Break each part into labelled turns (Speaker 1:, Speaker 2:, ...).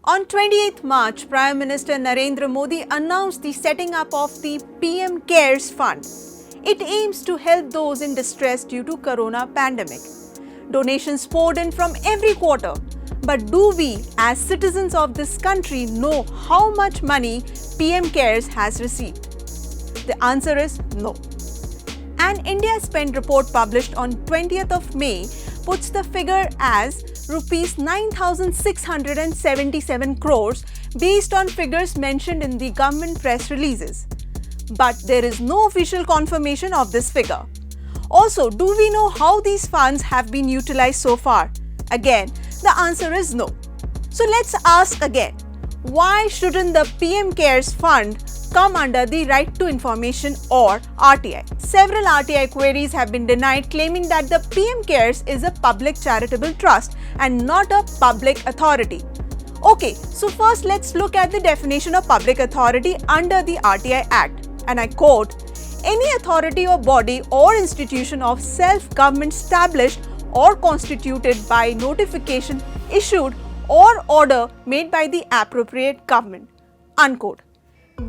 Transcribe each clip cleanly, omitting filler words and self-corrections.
Speaker 1: On 28th March, Prime Minister Narendra Modi announced the setting up of the PM CARES Fund. It aims to help those in distress due to corona pandemic. Donations poured in from every quarter. But do we, as citizens of this country, know how much money PM CARES has received? The answer is no. An India Spend report published on 20th of May puts the figure as Rs 9,677 crores based on figures mentioned in the government press releases. But there is no official confirmation of this figure. Also, do we know how these funds have been utilized so far? Again, the answer is no. So let's ask again, why shouldn't the PM CARES Fund come under the Right to Information or RTI? Several RTI queries have been denied, claiming that the PM CARES is a public charitable trust and not a public authority. Okay, so first let's look at the definition of public authority under the RTI Act. And I quote, any authority or body or institution of self-government established or constituted by notification issued or order made by the appropriate government. Unquote.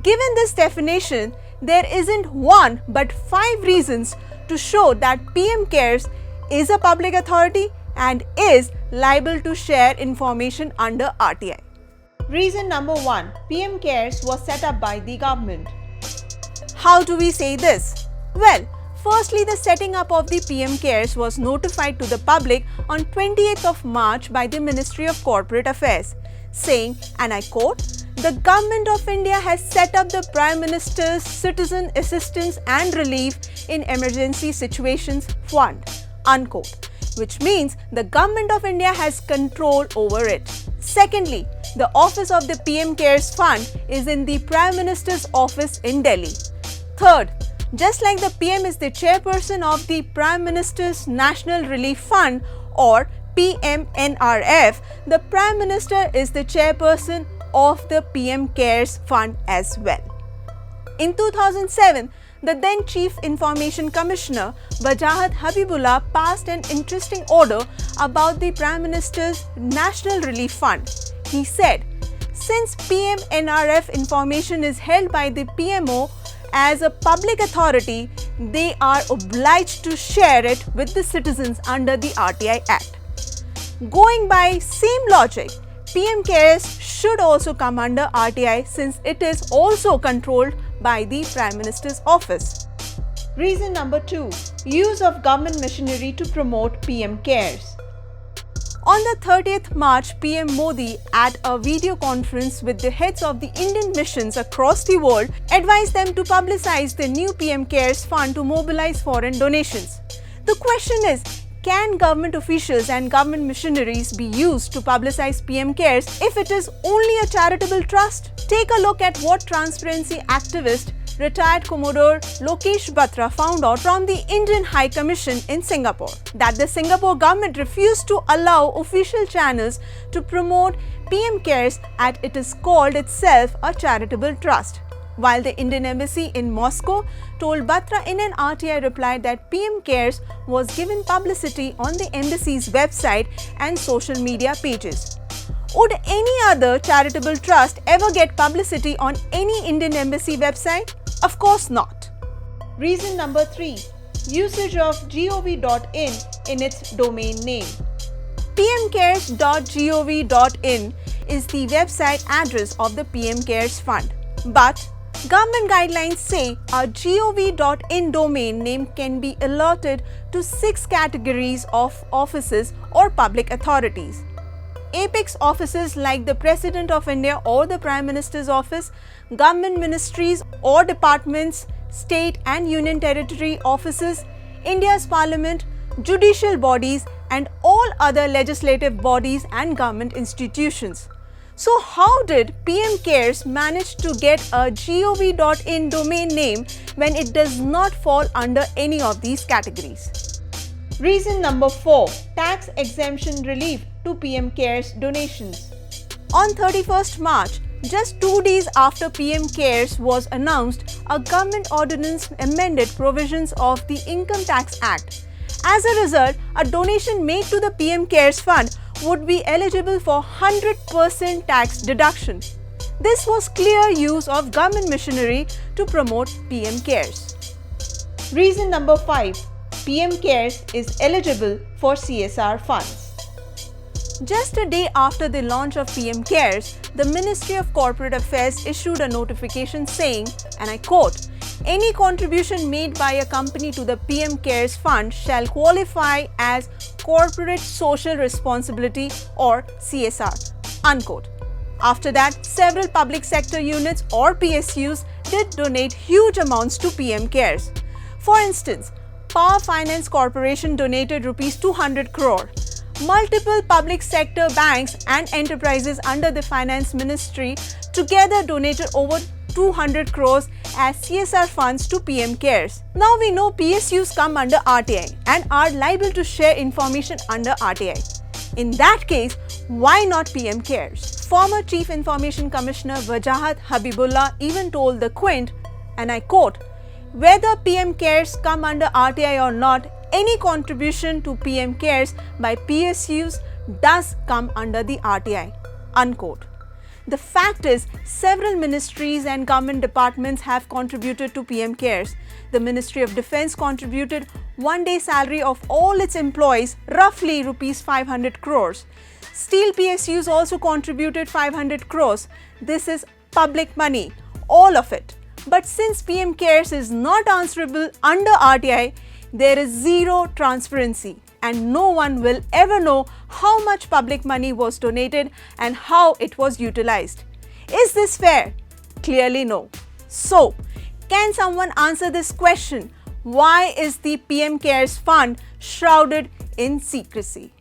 Speaker 1: Given this definition, there isn't one but 5 reasons to show that PM CARES is a public authority and is liable to share information under RTI. Reason number 1. PM CARES was set up by the government. How do we say this? Well, firstly, the setting up of the PM CARES was notified to the public on 28th of March by the Ministry of Corporate Affairs, saying, and I quote, the Government of India has set up the Prime Minister's Citizen Assistance and Relief in Emergency Situations Fund, unquote, which means the Government of India has control over it. Secondly, the office of the PM CARES Fund is in the Prime Minister's office in Delhi. Third, just like the PM is the chairperson of the Prime Minister's National Relief Fund or PMNRF, the Prime Minister is the chairperson of the PM CARES Fund as well. In 2007, the then Chief Information Commissioner Wajahat Habibullah passed an interesting order about the Prime Minister's National Relief Fund. He said, since PMNRF information is held by the PMO as a public authority, they are obliged to share it with the citizens under the RTI Act. Going by same logic, PM CARES should also come under RTI since it is also controlled by the Prime Minister's office. Reason number 2. Use of government machinery to promote PM CARES. On the 30th March, PM Modi, at a video conference with the heads of the Indian missions across the world, advised them to publicize the new PM CARES Fund to mobilize foreign donations. The question is, can government officials and government missionaries be used to publicize PM CARES if it is only a charitable trust? Take a look at what transparency activist retired Commodore Lokesh Batra found out from the Indian High Commission in Singapore, that the Singapore government refused to allow official channels to promote PM CARES as it is called itself a charitable trust, while the Indian Embassy in Moscow told Batra in an RTI reply that PM CARES was given publicity on the embassy's website and social media pages. Would any other charitable trust ever get publicity on any Indian Embassy website? Of course not. Reason number 3. Usage of gov.in in its domain name. pmcares.gov.in is the website address of the PM CARES Fund. But government guidelines say a gov.in domain name can be allotted to 6 categories of offices or public authorities. Apex offices like the President of India or the Prime Minister's office, government ministries or departments, state and union territory offices, India's parliament, judicial bodies and all other legislative bodies and government institutions. So how did PM CARES manage to get a gov.in domain name when it does not fall under any of these categories? Reason number 4. Tax exemption relief to PM CARES donations. On 31st March, just 2 days after PM CARES was announced, a government ordinance amended provisions of the Income Tax Act. As a result, a donation made to the PM CARES Fund would be eligible for 100% tax deduction. This was clear use of government machinery to promote PM CARES. Reason number 5. PM CARES is eligible for CSR funds. Just a day after the launch of PM CARES, the Ministry of Corporate Affairs issued a notification saying, and I quote, "Any contribution made by a company to the PM CARES fund shall qualify as corporate social responsibility or CSR." Unquote. After that, several public sector units or PSUs did donate huge amounts to PM CARES. For instance, Power Finance Corporation donated Rs 200 crore. Multiple public sector banks and enterprises under the Finance Ministry together donated over 200 crores as CSR funds to PM CARES. Now we know PSUs come under RTI and are liable to share information under RTI. In that case, why not PM CARES? Former Chief Information Commissioner Wajahat Habibullah even told the Quint, and I quote, "Whether PM CARES come under RTI or not, any contribution to PM CARES by PSUs does come under the RTI." Unquote. The fact is, several ministries and government departments have contributed to PM CARES. The Ministry of Defence contributed one-day salary of all its employees, roughly Rs 500 crores. Steel PSUs also contributed 500 crores. This is public money, all of it. But since PM CARES is not answerable under RTI, there is zero transparency and no one will ever know how much public money was donated and how it was utilized. Is this fair? Clearly no. So, can someone answer this question? Why is the PM CARES fund shrouded in secrecy?